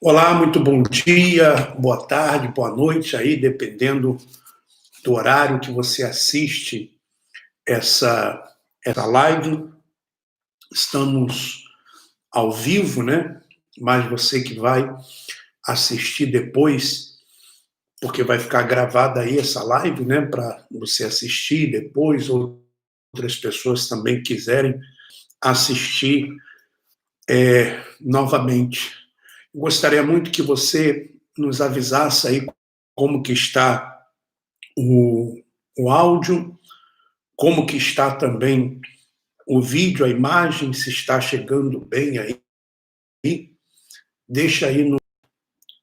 Olá, muito bom dia, boa tarde, boa noite aí, dependendo do horário que você assiste essa live. Estamos ao vivo, né? Mas você que vai assistir depois, porque vai ficar gravada aí essa live, né? Para você assistir depois, ou outras pessoas também quiserem assistir novamente. Gostaria muito que você nos avisasse aí como que está o, o áudio, como que está também o vídeo, a imagem, se está chegando bem aí. Deixa aí no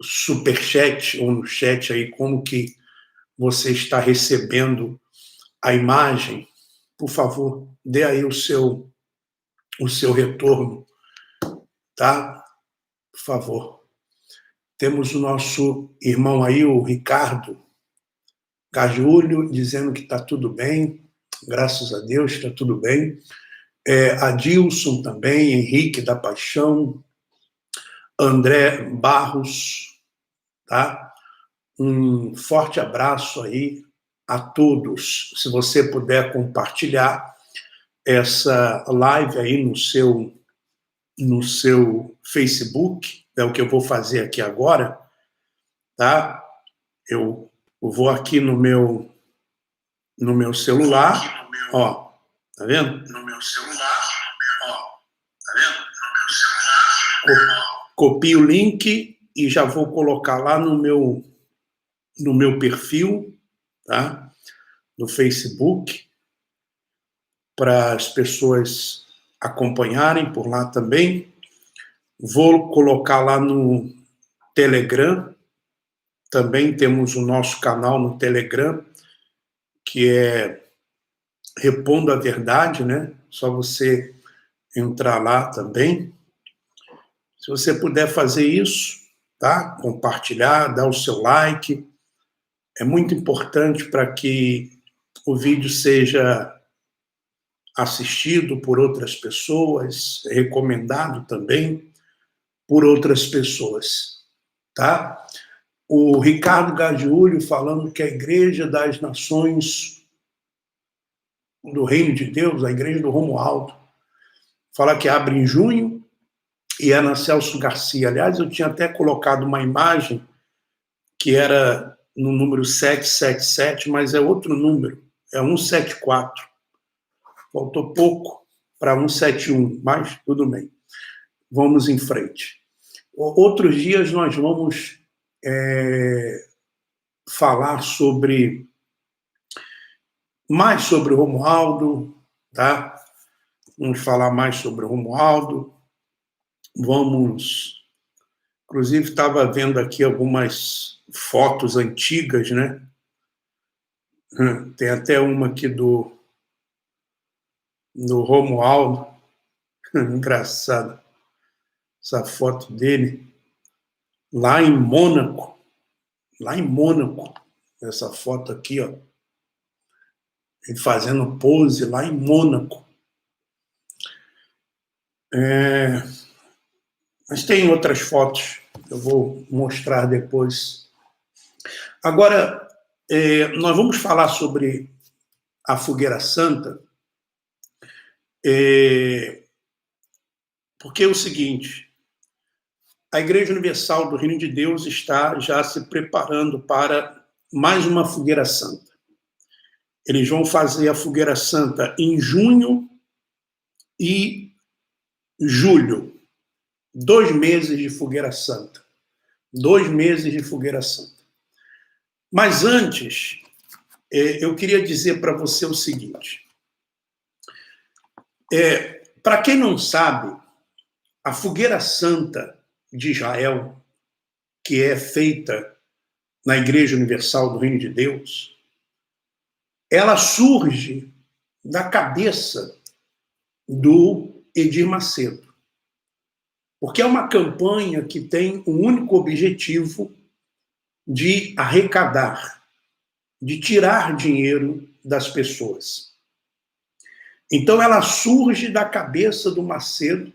superchat ou no chat aí como que você está recebendo a imagem. Por favor, dê aí o seu retorno, tá? Por favor. Temos o nosso irmão aí, o Ricardo Cajúlio, dizendo que está tudo bem, graças a Deus está tudo bem. Adilson também, Henrique da Paixão, André Barros, tá? Um forte abraço aí a todos. Se você puder compartilhar essa live aí no seu Facebook, é o que eu vou fazer aqui agora, tá? Eu vou aqui no meu celular, ó, tá vendo? No meu celular, ó, tá vendo? No meu celular, copio o link e já vou colocar lá no meu perfil, tá? No Facebook, para as pessoas acompanharem por lá também. Vou colocar lá no Telegram, também temos o nosso canal no Telegram, que é Repondo a Verdade, né? Só você entrar lá também. Se você puder fazer isso, tá? Compartilhar, dar o seu like, é muito importante para que o vídeo seja assistido por outras pessoas, recomendado também por outras pessoas, tá? O Ricardo Gagiulio falando que a Igreja das Nações do Reino de Deus, a Igreja do Romualdo, fala que abre em junho e é na Celso Garcia. Aliás, eu tinha até colocado uma imagem que era no número 777, mas é outro número, é 174. Faltou pouco para 171, mas tudo bem. Vamos em frente. Outros dias nós vamos falar mais sobre o Romualdo, tá? Vamos falar mais sobre o Romualdo. Inclusive, estava vendo aqui algumas fotos antigas, né? Tem até uma aqui do Romualdo. Engraçado. Essa foto dele. Lá em Mônaco. Essa foto aqui, ó. Ele fazendo pose lá em Mônaco. Mas tem outras fotos que eu vou mostrar depois. Agora, nós vamos falar sobre a Fogueira Santa, porque é o seguinte, a Igreja Universal do Reino de Deus está já se preparando para mais uma Fogueira Santa. Eles vão fazer a Fogueira Santa em junho e julho. 2 meses de Fogueira Santa. 2 meses de Fogueira Santa. Mas antes, eu queria dizer para você o seguinte. Para quem não sabe, a Fogueira Santa de Israel, que é feita na Igreja Universal do Reino de Deus, ela surge da cabeça do Edir Macedo. Porque é uma campanha que tem um único objetivo de arrecadar, de tirar dinheiro das pessoas. Então ela surge da cabeça do Macedo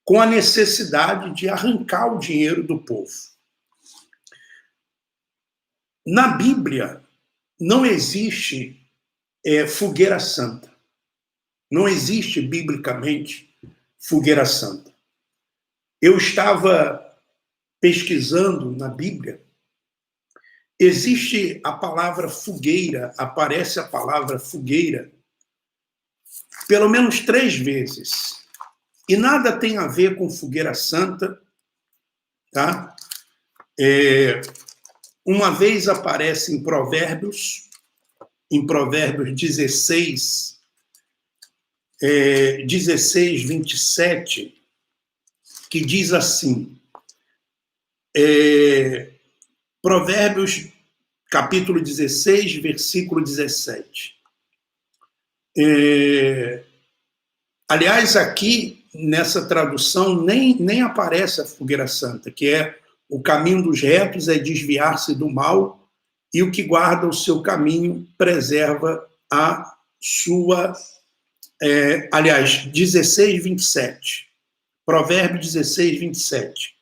com a necessidade de arrancar o dinheiro do povo. Na Bíblia, não existe fogueira santa. Não existe, biblicamente, fogueira santa. Eu estava pesquisando na Bíblia, existe a palavra fogueira, aparece a palavra fogueira pelo menos 3 vezes. E nada tem a ver com fogueira santa, tá? Uma vez aparece em Provérbios 16, 27, que diz assim, Provérbios, capítulo 16, versículo 17. Aliás, aqui, nessa tradução, nem aparece a fogueira santa, que é o caminho dos retos é desviar-se do mal, e o que guarda o seu caminho preserva a sua... aliás, 16, 27. Provérbio 16, 27.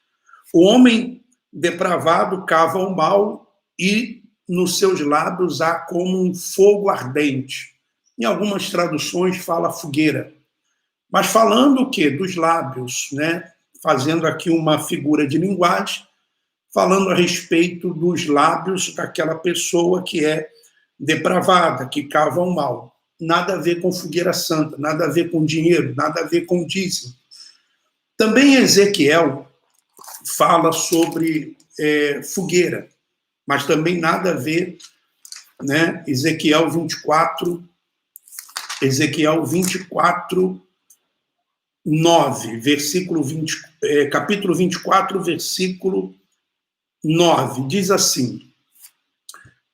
O homem depravado cava o mal e nos seus lábios há como um fogo ardente. Em algumas traduções fala fogueira. Mas falando o quê? Dos lábios, né? Fazendo aqui uma figura de linguagem, falando a respeito dos lábios daquela pessoa que é depravada, que cava o mal. Nada a ver com fogueira santa, nada a ver com dinheiro, nada a ver com dízimo. Também Ezequiel fala sobre fogueira, mas também nada a ver, né? Ezequiel 24, 9, versículo 20, capítulo 24, versículo 9, diz assim: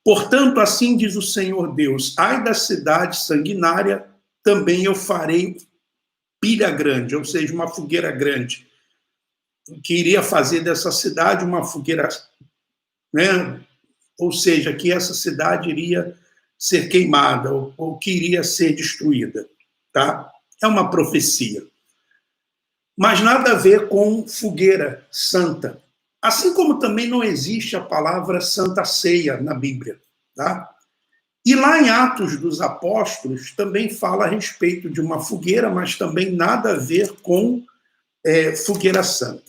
portanto, assim diz o Senhor Deus, ai da cidade sanguinária, também eu farei pilha grande, ou seja, uma fogueira grande, que iria fazer dessa cidade uma fogueira, né? Ou seja, que essa cidade iria ser queimada, ou que iria ser destruída. Tá? É uma profecia. Mas nada a ver com fogueira santa. Assim como também não existe a palavra Santa Ceia na Bíblia. Tá? E lá em Atos dos Apóstolos também fala a respeito de uma fogueira, mas também nada a ver com fogueira santa.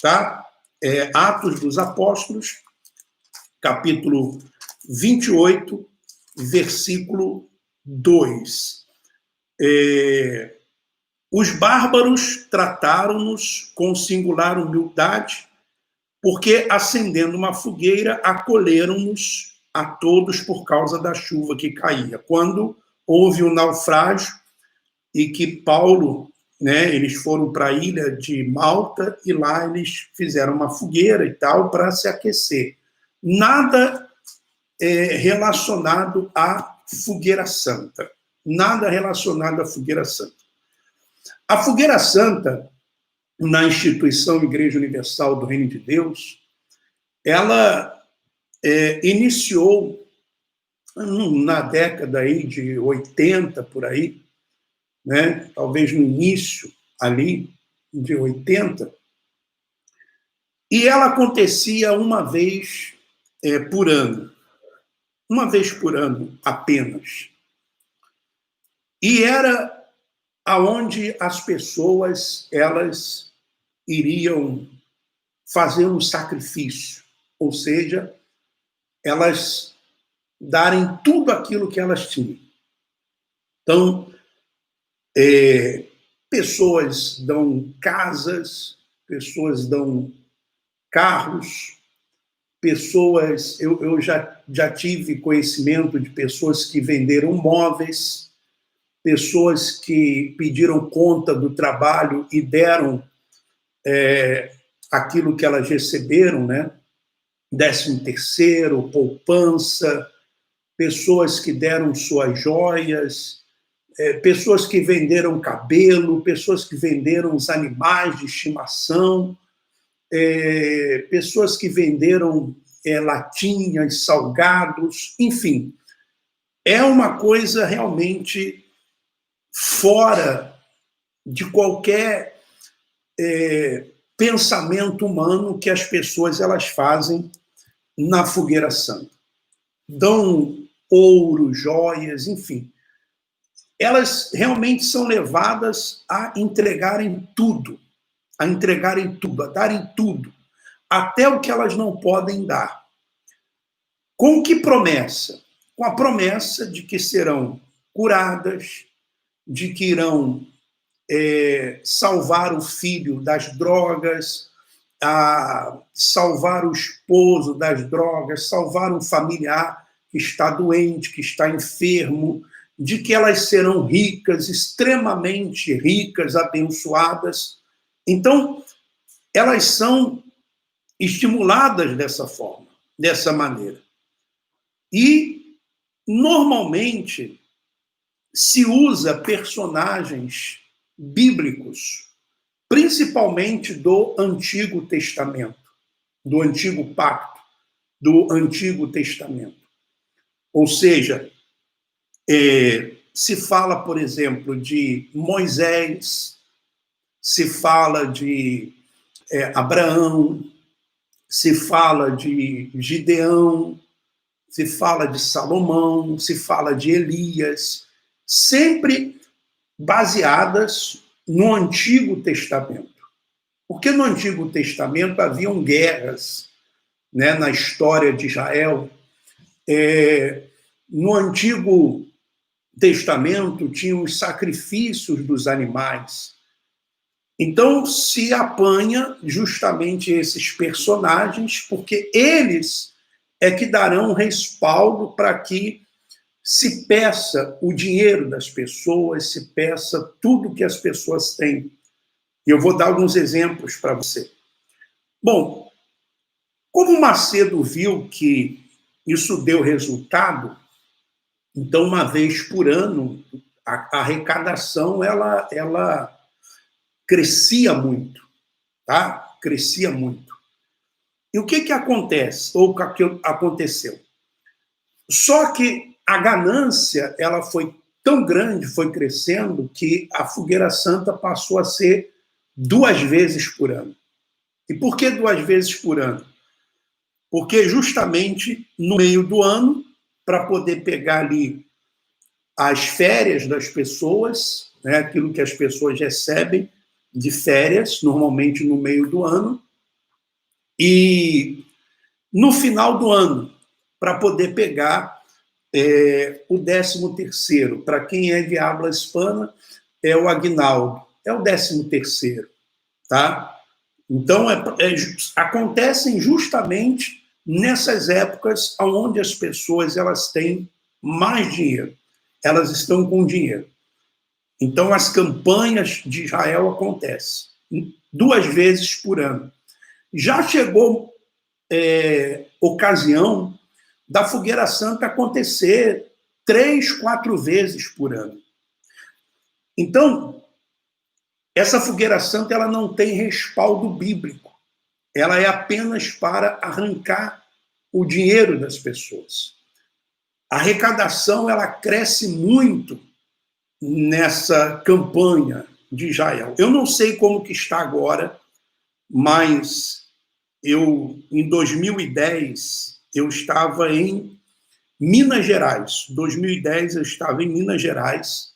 Tá? Atos dos Apóstolos, capítulo 28, versículo 2. Os bárbaros trataram-nos com singular humildade, porque, acendendo uma fogueira, acolheram-nos a todos por causa da chuva que caía. Quando houve um naufrágio e que Paulo, né, eles foram para a ilha de Malta e lá eles fizeram uma fogueira e tal para se aquecer. Nada relacionado à fogueira santa. Nada relacionado à fogueira santa. A fogueira santa, na instituição Igreja Universal do Reino de Deus, ela iniciou na década aí de 80, por aí, né? Talvez no início ali de 80, e ela acontecia uma vez por ano. Uma vez por ano apenas. E era aonde as pessoas elas iriam fazer um sacrifício, ou seja, elas darem tudo aquilo que elas tinham. Então, pessoas dão casas, pessoas dão carros, pessoas... Eu já tive conhecimento de pessoas que venderam móveis, pessoas que pediram conta do trabalho e deram aquilo que elas receberam, né? 13º, poupança, pessoas que deram suas joias, pessoas que venderam cabelo, pessoas que venderam os animais de estimação, pessoas que venderam latinhas, salgados, enfim. É uma coisa realmente fora de qualquer pensamento humano que as pessoas elas fazem na fogueira santa. Dão ouro, joias, enfim. Elas realmente são levadas a entregarem tudo, a darem tudo, até o que elas não podem dar. Com que promessa? Com a promessa de que serão curadas, de que irão salvar o filho das drogas, salvar o esposo das drogas, salvar um familiar que está doente, que está enfermo, de que elas serão ricas, extremamente ricas, abençoadas. Então, elas são estimuladas dessa forma, dessa maneira. E, normalmente, se usa personagens bíblicos, principalmente do Antigo Testamento, do Antigo Pacto, do Antigo Testamento. Ou seja, se fala, por exemplo, de Moisés, se fala de Abraão, se fala de Gideão, se fala de Salomão, se fala de Elias, sempre baseadas no Antigo Testamento. Porque no Antigo Testamento haviam guerras, né, na história de Israel. No Antigo Testamento tinham os sacrifícios dos animais. Então se apanha justamente esses personagens, porque eles é que darão respaldo para que se peça o dinheiro das pessoas, se peça tudo que as pessoas têm. E eu vou dar alguns exemplos para você. Bom, como Macedo viu que isso deu resultado, então, uma vez por ano, a arrecadação ela crescia muito, tá? Crescia muito. E o que acontece? Ou o que aconteceu? Só que a ganância ela foi tão grande, foi crescendo, que a Fogueira Santa passou a ser 2 vezes por ano. E por que 2 vezes por ano? Porque justamente no meio do ano, para poder pegar ali as férias das pessoas, né, aquilo que as pessoas recebem de férias, normalmente no meio do ano, e no final do ano, para poder pegar o 13º. Para quem é de habla hispana, é o aguinaldo, é o 13º, tá? Então, acontecem justamente nessas épocas onde as pessoas elas têm mais dinheiro, elas estão com dinheiro. Então, as campanhas de Israel acontecem 2 vezes por ano. Já chegou ocasião da Fogueira Santa acontecer 3, 4 vezes por ano. Então, essa Fogueira Santa ela não tem respaldo bíblico. Ela é apenas para arrancar o dinheiro das pessoas. A arrecadação ela cresce muito nessa campanha de Israel. Eu não sei como que está agora, mas em 2010, eu estava em Minas Gerais. Em 2010, eu estava em Minas Gerais,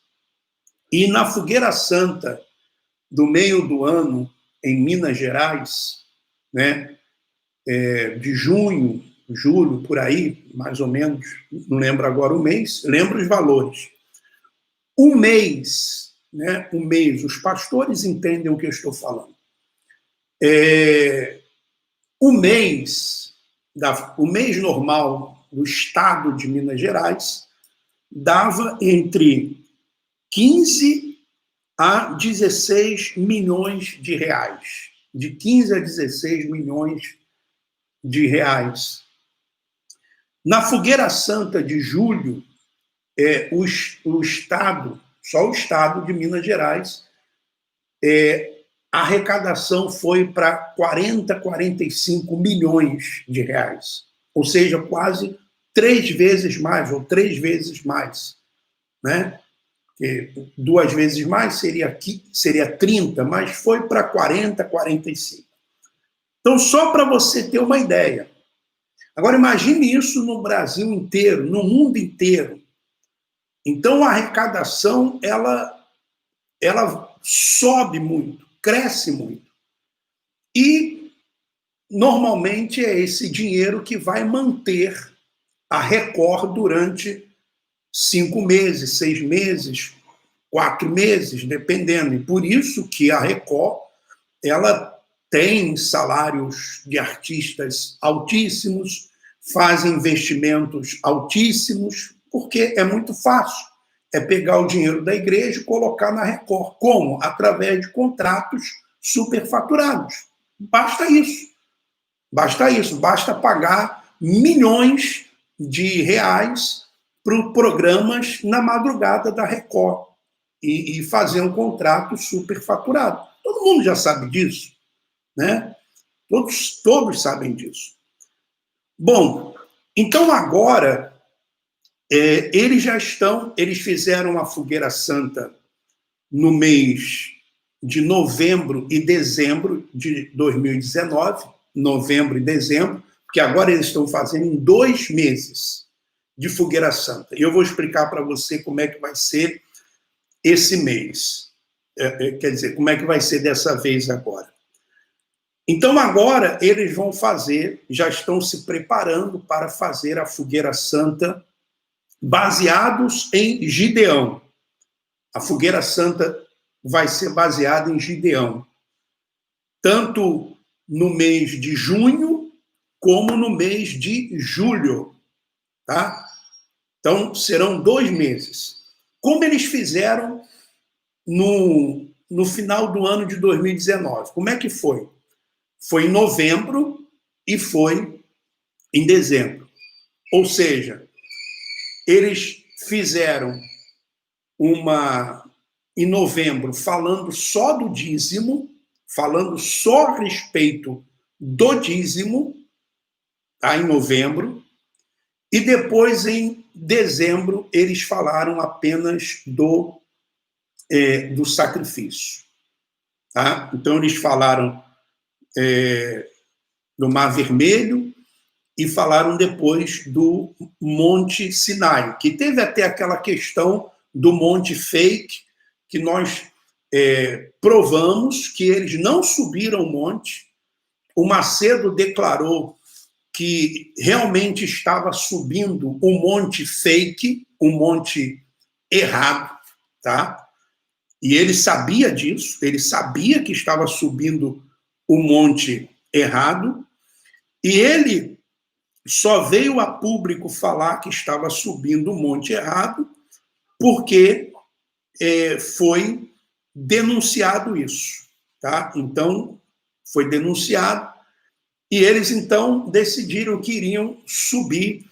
e na Fogueira Santa do meio do ano, em Minas Gerais, né, de junho, julho, por aí, mais ou menos, não lembro agora o mês, lembro os valores. Um mês, os pastores entendem o que eu estou falando. O mês normal do estado de Minas Gerais dava entre 15 a 16 milhões de reais. De 15 a 16 milhões de reais. Na Fogueira Santa de julho, o estado, só o estado de Minas Gerais, a arrecadação foi para 40, 45 milhões de reais. Ou seja, quase 3 vezes mais, ou 3 vezes mais, né? que 2 vezes mais seria 30, mas foi para 40, 45. Então, só para você ter uma ideia. Agora, imagine isso no Brasil inteiro, no mundo inteiro. Então, a arrecadação, ela sobe muito, cresce muito. E, normalmente, é esse dinheiro que vai manter a Record durante 5 meses, 6 meses, 4 meses, dependendo. E por isso que a Record, ela tem salários de artistas altíssimos, faz investimentos altíssimos, porque é muito fácil. É pegar o dinheiro da igreja e colocar na Record. Como? Através de contratos superfaturados. Basta isso. Basta isso. Basta pagar milhões de reais para programas na madrugada da Record e fazer um contrato superfaturado. Todo mundo já sabe disso, né? Todos sabem disso. Bom, então agora eles fizeram a Fogueira Santa no mês de novembro e dezembro de 2019, novembro e dezembro, porque agora eles estão fazendo em 2 meses de Fogueira Santa. E eu vou explicar para você como é que vai ser esse mês. Quer dizer, como é que vai ser dessa vez agora. Então, agora, eles vão fazer, já estão se preparando para fazer a Fogueira Santa baseados em Gideão. A Fogueira Santa vai ser baseada em Gideão, tanto no mês de junho como no mês de julho, tá? Então, serão 2 meses. Como eles fizeram no final do ano de 2019? Como é que foi? Foi em novembro e foi em dezembro. Ou seja, eles fizeram em novembro falando só do dízimo, falando só a respeito do dízimo, tá, em novembro, e depois em dezembro eles falaram apenas do sacrifício. Tá? Então eles falaram do Mar Vermelho e falaram depois do Monte Sinai, que teve até aquela questão do Monte Fake, que nós provamos que eles não subiram o monte. O Macedo declarou que realmente estava subindo o Monte Fake, o monte errado, tá? E ele sabia disso, ele sabia que estava subindo o monte errado, e ele só veio a público falar que estava subindo o monte errado porque foi denunciado isso, tá? Então, foi denunciado, e eles, então, decidiram que iriam subir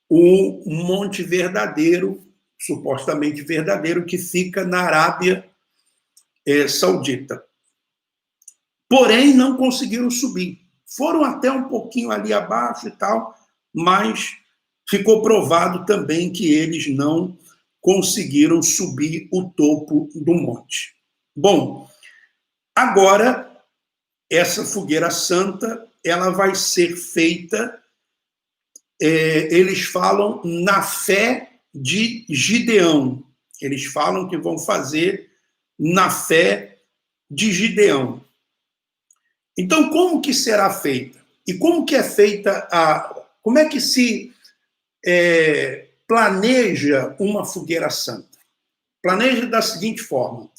o Monte Verdadeiro, supostamente verdadeiro, que fica na Arábia Saudita. Porém, não conseguiram subir. Foram até um pouquinho ali abaixo e tal, mas ficou provado também que eles não conseguiram subir o topo do monte. Bom, agora, essa Fogueira Santa, ela vai ser feita, eles falam, na fé de Gideão. Eles falam que vão fazer na fé de Gideão. Então, como que será feita? E como que é feita como é que se planeja uma Fogueira Santa? Planeja da seguinte forma: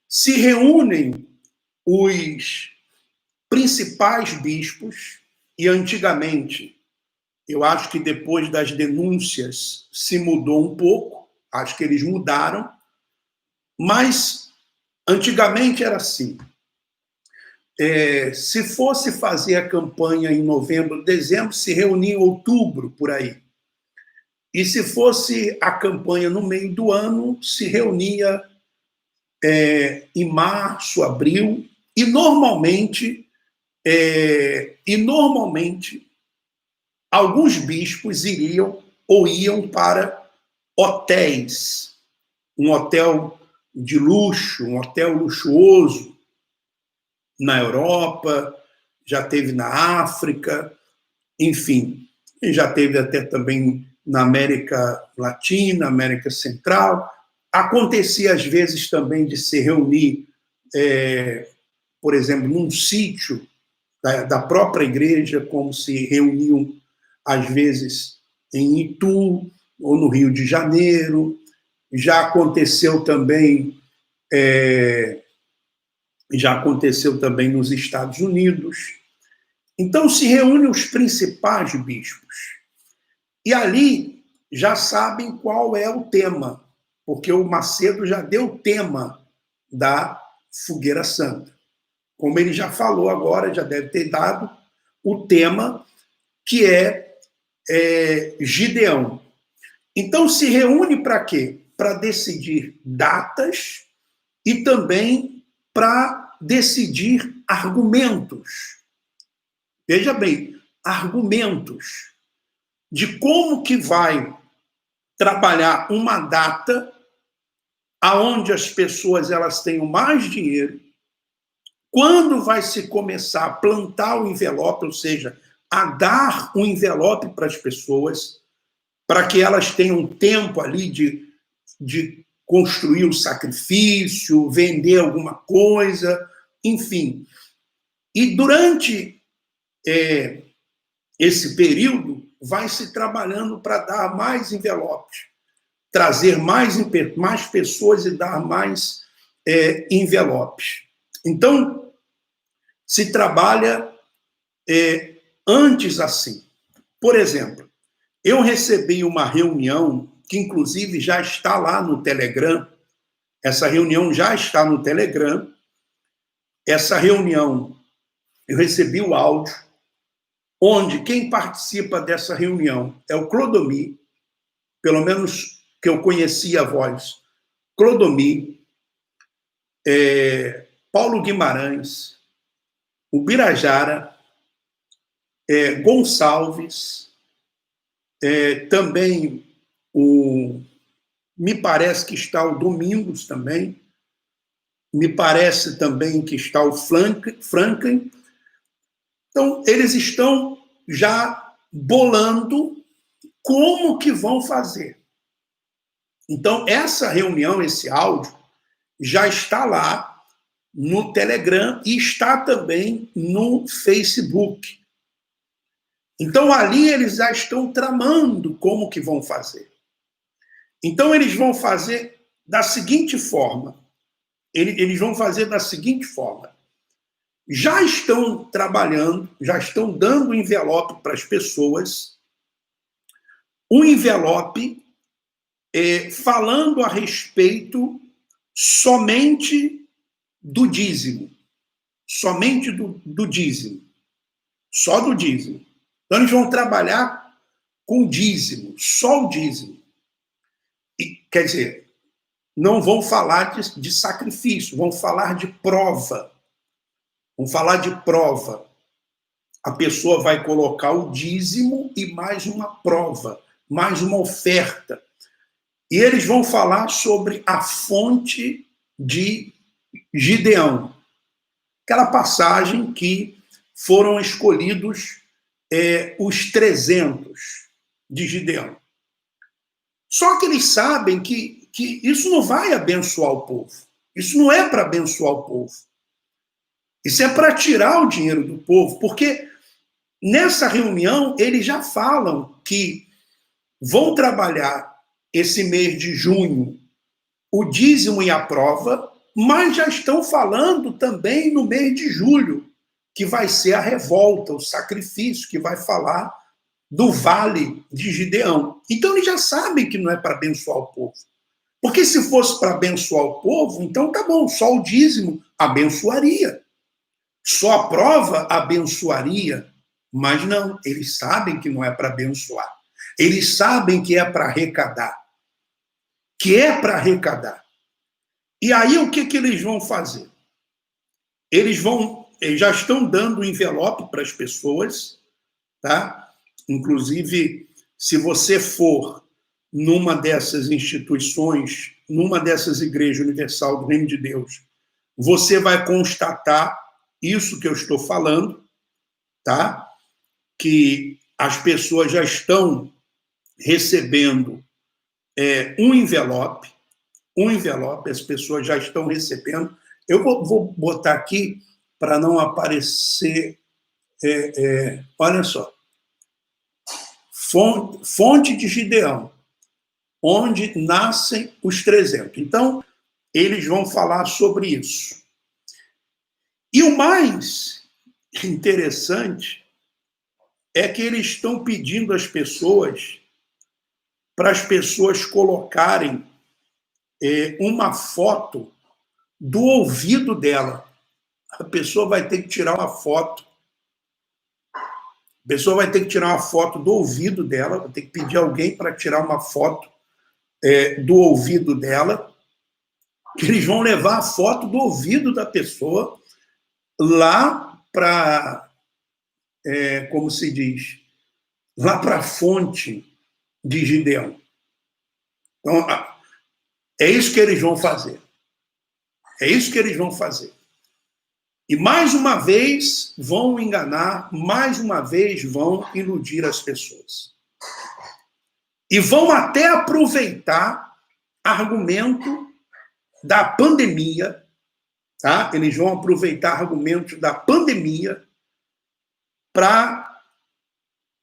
se reúnem os principais bispos, e antigamente, eu acho que depois das denúncias se mudou um pouco, acho que eles mudaram, mas antigamente era assim. Se fosse fazer a campanha em novembro, dezembro, se reunia em outubro, por aí. E se fosse a campanha no meio do ano, se reunia em março, abril, e normalmente alguns bispos iam para hotéis, um hotel de luxo, um hotel luxuoso na Europa, já teve na África, enfim, e já teve até também na América Latina, América Central. Acontecia, às vezes, também de se reunir, por exemplo, num sítio da própria igreja, como se reuniam, às vezes, em Itu ou no Rio de Janeiro. Já aconteceu também nos Estados Unidos. Então, se reúnem os principais bispos. E ali já sabem qual é o tema, porque o Macedo já deu o tema da Fogueira Santa. Como ele já falou agora, já deve ter dado o tema, que é Gideão. Então, se reúne para quê? Para decidir datas e também para decidir argumentos. Veja bem, argumentos de como que vai trabalhar uma data aonde as pessoas elas tenham mais dinheiro, quando vai se começar a plantar o envelope, ou seja, a dar o envelope para as pessoas, para que elas tenham tempo ali de construir o sacrifício, vender alguma coisa, enfim. E durante esse período, vai se trabalhando para dar mais envelopes, trazer mais pessoas e dar mais envelopes. Então, se trabalha antes assim. Por exemplo, eu recebi uma reunião, que inclusive já está lá no Telegram, essa reunião já está no Telegram, essa reunião, eu recebi o áudio, onde quem participa dessa reunião é o Clodomir, pelo menos que eu conhecia a voz, Clodomir, Paulo Guimarães, o Birajara, Gonçalves, também me parece que está o Domingos também, me parece também que está o Franklin. Então, eles estão já bolando como que vão fazer. Então, essa reunião, esse áudio, já está lá no Telegram e está também no Facebook. Então, ali eles já estão tramando como que vão fazer. Então, eles vão fazer da seguinte forma. Eles vão fazer da seguinte forma. Já estão trabalhando, já estão dando envelope para as pessoas, um envelope falando a respeito somente do dízimo. Somente do dízimo. Só do dízimo. Então, eles vão trabalhar com o dízimo, só o dízimo. E, quer dizer, não vão falar de sacrifício, vão falar de prova. Vão falar de prova. A pessoa vai colocar o dízimo e mais uma prova, mais uma oferta. E eles vão falar sobre a fonte de Gideão. Aquela passagem que foram escolhidos os 300 de Gideão. Só que eles sabem que isso não vai abençoar o povo. Isso não é para abençoar o povo. Isso é para tirar o dinheiro do povo, porque nessa reunião eles já falam que vão trabalhar esse mês de junho o dízimo e a prova, mas já estão falando também no mês de julho, que vai ser a revolta, o sacrifício, que vai falar do vale de Gideão. Então eles já sabem que não é para abençoar o povo. Porque se fosse para abençoar o povo, então tá bom, só o dízimo abençoaria. Só a prova abençoaria, mas não, eles sabem que não é para abençoar. Eles sabem que é para arrecadar. Que é para arrecadar. E aí o que eles vão fazer? Eles já estão dando envelope para as pessoas, tá? Inclusive, se você for numa dessas instituições, numa dessas igrejas universal do Reino de Deus, você vai constatar isso que eu estou falando, tá? Que as pessoas já estão recebendo um envelope, as pessoas já estão recebendo. Eu vou botar aqui para não aparecer. Olha só. Fonte de Gideão, onde nascem os 300. Então, eles vão falar sobre isso. E o mais interessante é que eles estão pedindo às pessoas, para as pessoas colocarem uma foto do ouvido dela. A pessoa vai ter que tirar uma foto. A pessoa vai ter que tirar uma foto do ouvido dela, vai ter que pedir alguém para tirar uma foto do ouvido dela, que eles vão levar a foto do ouvido da pessoa lá para, como se diz, lá para a fonte de Gideão. Então, é isso que eles vão fazer. É isso que eles vão fazer. E mais uma vez vão enganar, mais uma vez vão iludir as pessoas. E vão até aproveitar argumento da pandemia, tá? Eles vão aproveitar argumentos da pandemia para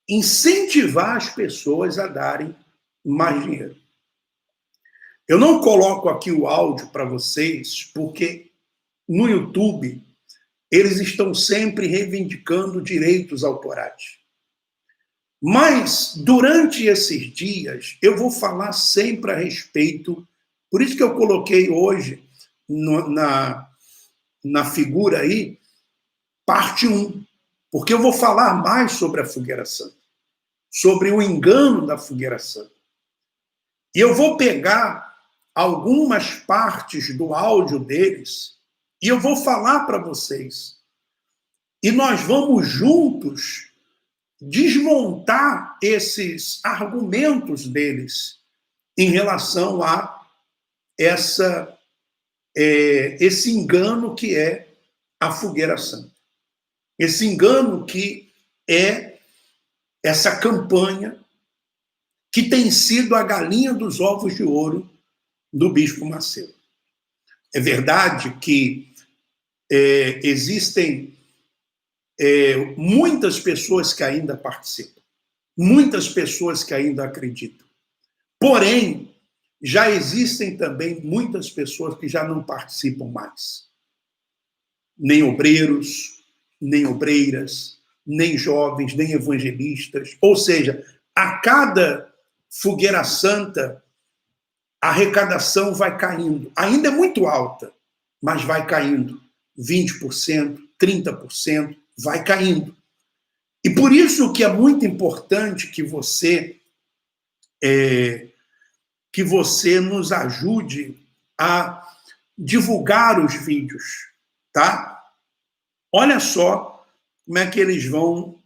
incentivar as pessoas a darem mais dinheiro. Eu não coloco aqui o áudio para vocês, porque no YouTube eles estão sempre reivindicando direitos autorais. Mas, durante esses dias, eu vou falar sempre a respeito, por isso que eu coloquei hoje na figura aí, parte 1, porque eu vou falar mais sobre a Fogueira Santa, sobre o engano da Fogueira Santa. E eu vou pegar algumas partes do áudio deles e eu vou falar para vocês. E nós vamos juntos desmontar esses argumentos deles em relação a esse engano que é a Fogueira Santa. Esse engano que é essa campanha que tem sido a galinha dos ovos de ouro do Bispo Macedo. É verdade que existem muitas pessoas que ainda participam, muitas pessoas que ainda acreditam. Porém, já existem também muitas pessoas que já não participam mais. Nem obreiros, nem obreiras, nem jovens, nem evangelistas. Ou seja, a cada Fogueira Santa, a arrecadação vai caindo. Ainda é muito alta, mas vai caindo. 20%, 30%, vai caindo. E por isso que é muito importante que você nos ajude a divulgar os vídeos, tá? Olha só como é que eles vão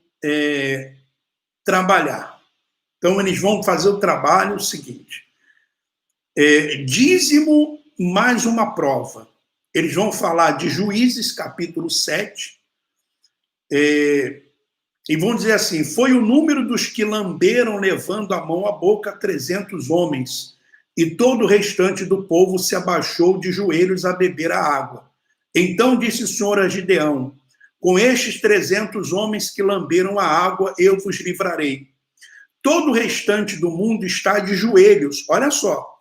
trabalhar. Então, eles vão fazer o trabalho seguinte. Dízimo mais uma prova. Eles vão falar de Juízes, capítulo 7, e vão dizer assim: foi o número dos que lamberam, levando a mão à boca, 300 homens, e todo o restante do povo se abaixou de joelhos a beber a água. Então disse o Senhor a Gideão: com estes 300 homens que lamberam a água, eu vos livrarei. Todo o restante do mundo está de joelhos. Olha só.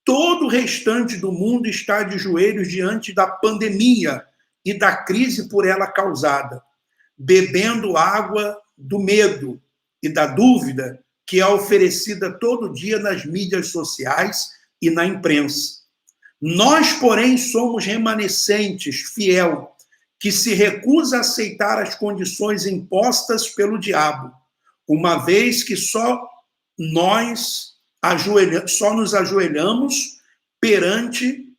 Todo o restante do mundo está de joelhos diante da pandemia e da crise por ela causada, bebendo água do medo e da dúvida que é oferecida todo dia nas mídias sociais e na imprensa. Nós, porém, somos remanescentes, fiel, que se recusa a aceitar as condições impostas pelo diabo, uma vez que só nos ajoelhamos perante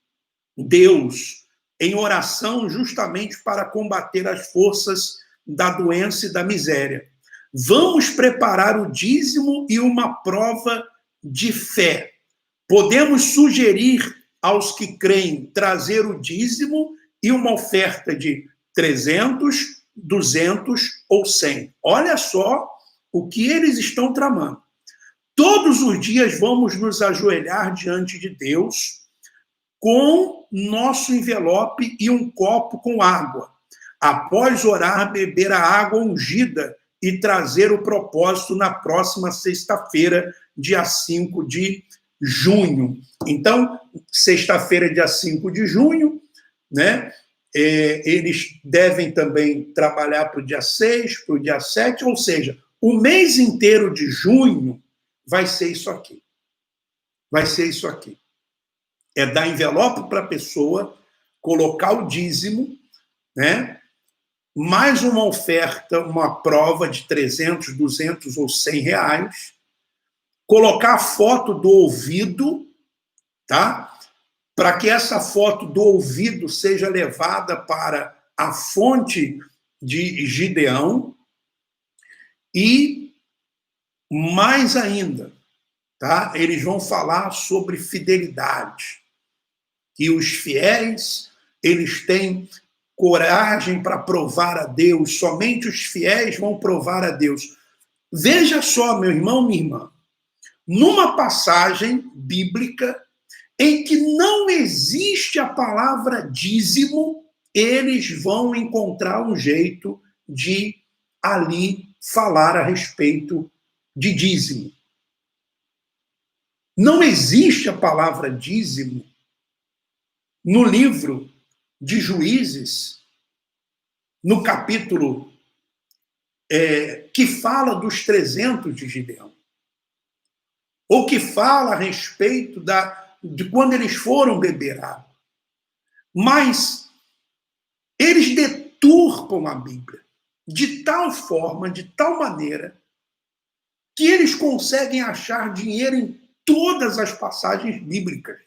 Deus em oração justamente para combater as forças da doença e da miséria. Vamos preparar o dízimo e uma prova de fé, podemos sugerir aos que creem trazer o dízimo e uma oferta de 300, 200 ou 100. Olha só o que eles estão tramando. Todos os dias vamos nos ajoelhar diante de Deus com nosso envelope e um copo com água. Após orar, beber a água ungida e trazer o propósito na próxima sexta-feira, dia 5 de junho. Então, sexta-feira, dia 5 de junho, né? Eles devem também trabalhar para o dia 6, para o dia 7, ou seja, o mês inteiro de junho vai ser isso aqui. Vai ser isso aqui. É dar envelope para a pessoa, colocar o dízimo, né? Mais uma oferta, uma prova de 300, 200 ou 100 reais, colocar a foto do ouvido, tá? Para que essa foto do ouvido seja levada para a fonte de Gideão e, mais ainda, tá? Eles vão falar sobre fidelidade, que os fiéis, eles têm coragem para provar a Deus, somente os fiéis vão provar a Deus. Veja só, meu irmão, minha irmã, numa passagem bíblica em que não existe a palavra dízimo, eles vão encontrar um jeito de ali falar a respeito de dízimo. Não existe a palavra dízimo no livro de Juízes, no capítulo que fala dos 300 de Gideão, ou que fala a respeito de quando eles foram beber água. Mas eles deturpam a Bíblia de tal forma, de tal maneira, que eles conseguem achar dinheiro em todas as passagens bíblicas.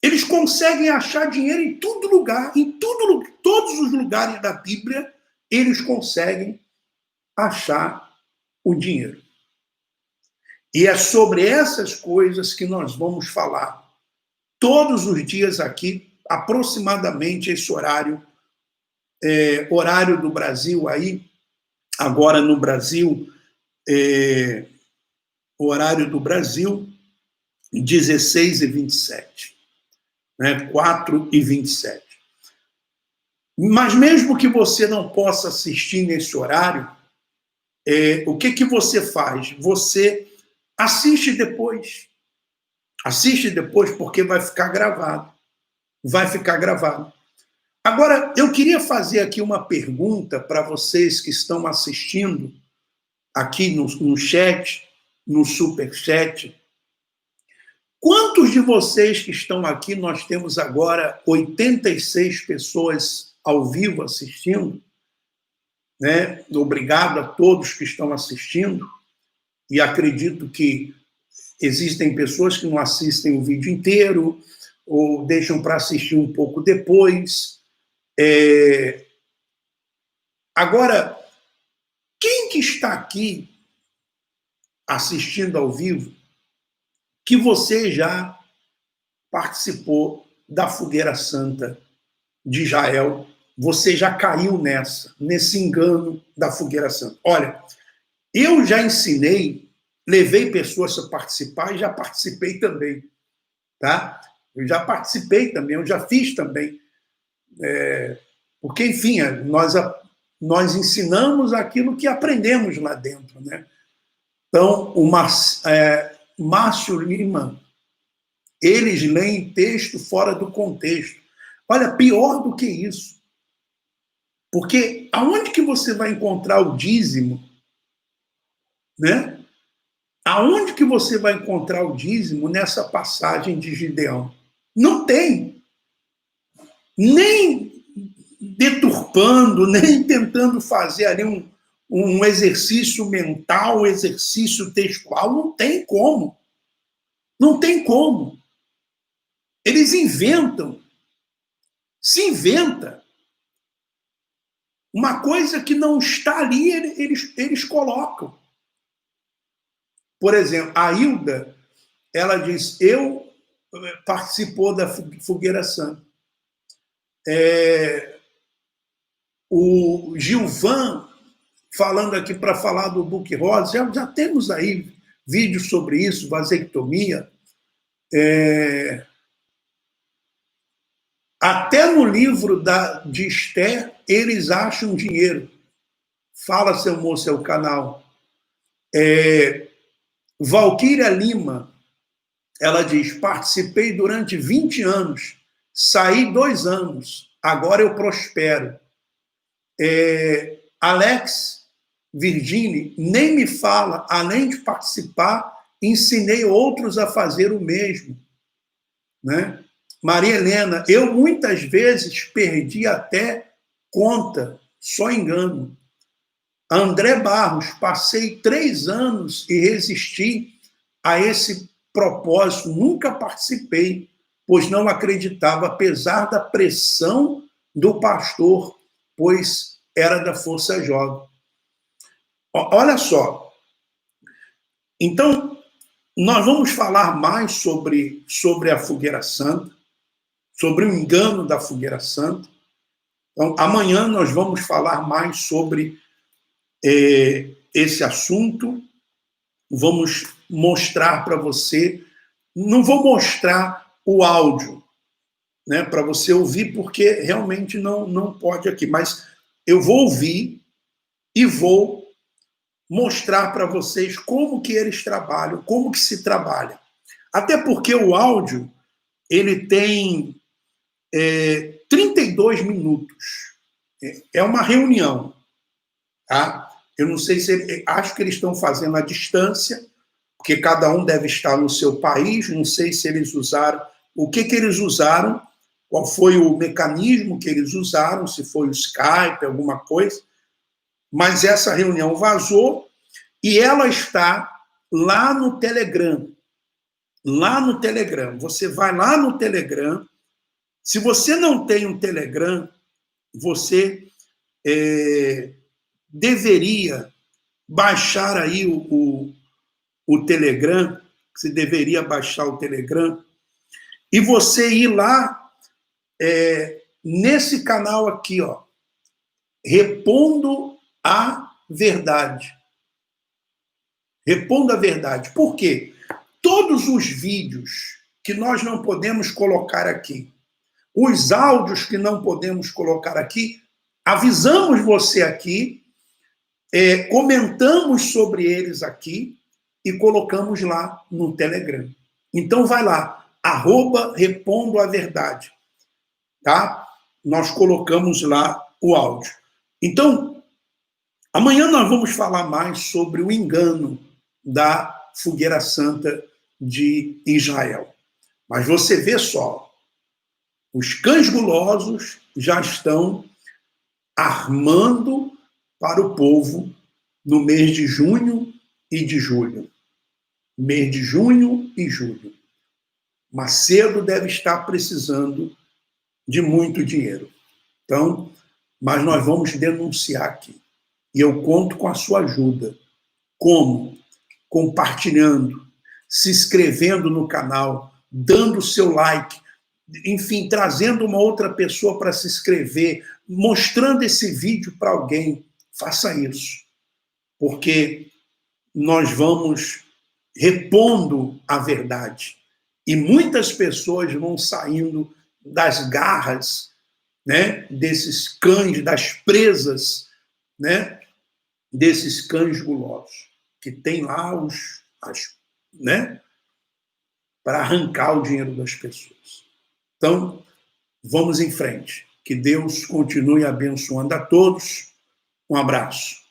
Eles conseguem achar dinheiro em todo lugar, todos os lugares da Bíblia, eles conseguem achar o dinheiro. E é sobre essas coisas que nós vamos falar todos os dias aqui, aproximadamente esse horário, horário do Brasil aí, agora no Brasil, horário do Brasil, 16h27. 4h27. Mas mesmo que você não possa assistir nesse horário, o que você faz? Você assiste depois. Assiste depois porque vai ficar gravado. Vai ficar gravado. Agora, eu queria fazer aqui uma pergunta para vocês que estão assistindo aqui no chat, no superchat. Quantos de vocês que estão aqui, nós temos agora 86 pessoas ao vivo assistindo, né? Obrigado a todos que estão assistindo, e acredito que existem pessoas que não assistem o vídeo inteiro, ou deixam para assistir um pouco depois. Agora, quem que está aqui assistindo ao vivo, que você já participou da Fogueira Santa de Israel, você já caiu nesse engano da Fogueira Santa? Olha, eu já ensinei, levei pessoas a participar e já participei também, tá? Eu já participei também, eu já fiz também. Porque, enfim, nós ensinamos aquilo que aprendemos lá dentro, né? Então, o Márcio Lima, eles leem texto fora do contexto. Olha, pior do que isso. Porque aonde que você vai encontrar o dízimo, né? Aonde que você vai encontrar o dízimo nessa passagem de Gideão? Não tem. Nem deturpando, nem tentando fazer ali um exercício mental, um exercício textual, não tem como. Não tem como. Eles inventam. Se inventa. Uma coisa que não está ali, eles colocam. Por exemplo, a Hilda, ela diz, eu participou da Fogueira Santa. O Gilvan, falando aqui para falar do Book Rose, já temos aí vídeos sobre isso, vasectomia. Até no livro de Esther, eles acham dinheiro. Fala, seu moço, é o canal. Valquíria Lima, ela diz, participei durante 20 anos, saí 2 anos, agora eu prospero. Alex Virginie, nem me fala, além de participar, ensinei outros a fazer o mesmo. Né? Maria Helena, eu muitas vezes perdi até conta, só engano. André Barros, passei 3 anos e resisti a esse propósito, nunca participei, pois não acreditava, apesar da pressão do pastor, pois era da Força Jovem. Olha só, então, nós vamos falar mais sobre a Fogueira Santa, sobre o engano da Fogueira Santa. Então, amanhã nós vamos falar mais sobre esse assunto. Vamos mostrar para você, não vou mostrar o áudio, né, para você ouvir, porque realmente não pode aqui, mas eu vou ouvir e vou mostrar para vocês como que eles trabalham, como que se trabalha. Até porque o áudio, ele tem 32 minutos. É uma reunião. Tá? Eu não sei se... acho que eles estão fazendo à distância, porque cada um deve estar no seu país, não sei se eles usaram... O que eles usaram, qual foi o mecanismo que eles usaram, se foi o Skype, alguma coisa, mas essa reunião vazou e ela está lá no Telegram. Lá no Telegram. Você vai lá no Telegram. Se você não tem um Telegram, você deveria baixar aí o Telegram. Você deveria baixar o Telegram e você ir lá nesse canal aqui, ó, Repondo a Verdade. Repondo a Verdade. Por quê? Todos os vídeos que nós não podemos colocar aqui, os áudios que não podemos colocar aqui, avisamos você aqui, comentamos sobre eles aqui e colocamos lá no Telegram. Então vai lá, @Repondo a Verdade. Tá? Nós colocamos lá o áudio. Então, amanhã nós vamos falar mais sobre o engano da Fogueira Santa de Israel. Mas você vê só, os cães gulosos já estão armando para o povo no mês de junho e de julho. Mês de junho e julho. Macedo deve estar precisando de muito dinheiro. Então, mas nós vamos denunciar aqui. E eu conto com a sua ajuda. Como? Compartilhando, se inscrevendo no canal, dando o seu like, enfim, trazendo uma outra pessoa para se inscrever, mostrando esse vídeo para alguém. Faça isso. Porque nós vamos repondo a verdade. E muitas pessoas vão saindo das garras, né, desses cães, das presas, né, desses cães gulosos, que tem lá né, para arrancar o dinheiro das pessoas. Então, vamos em frente. Que Deus continue abençoando a todos. Um abraço.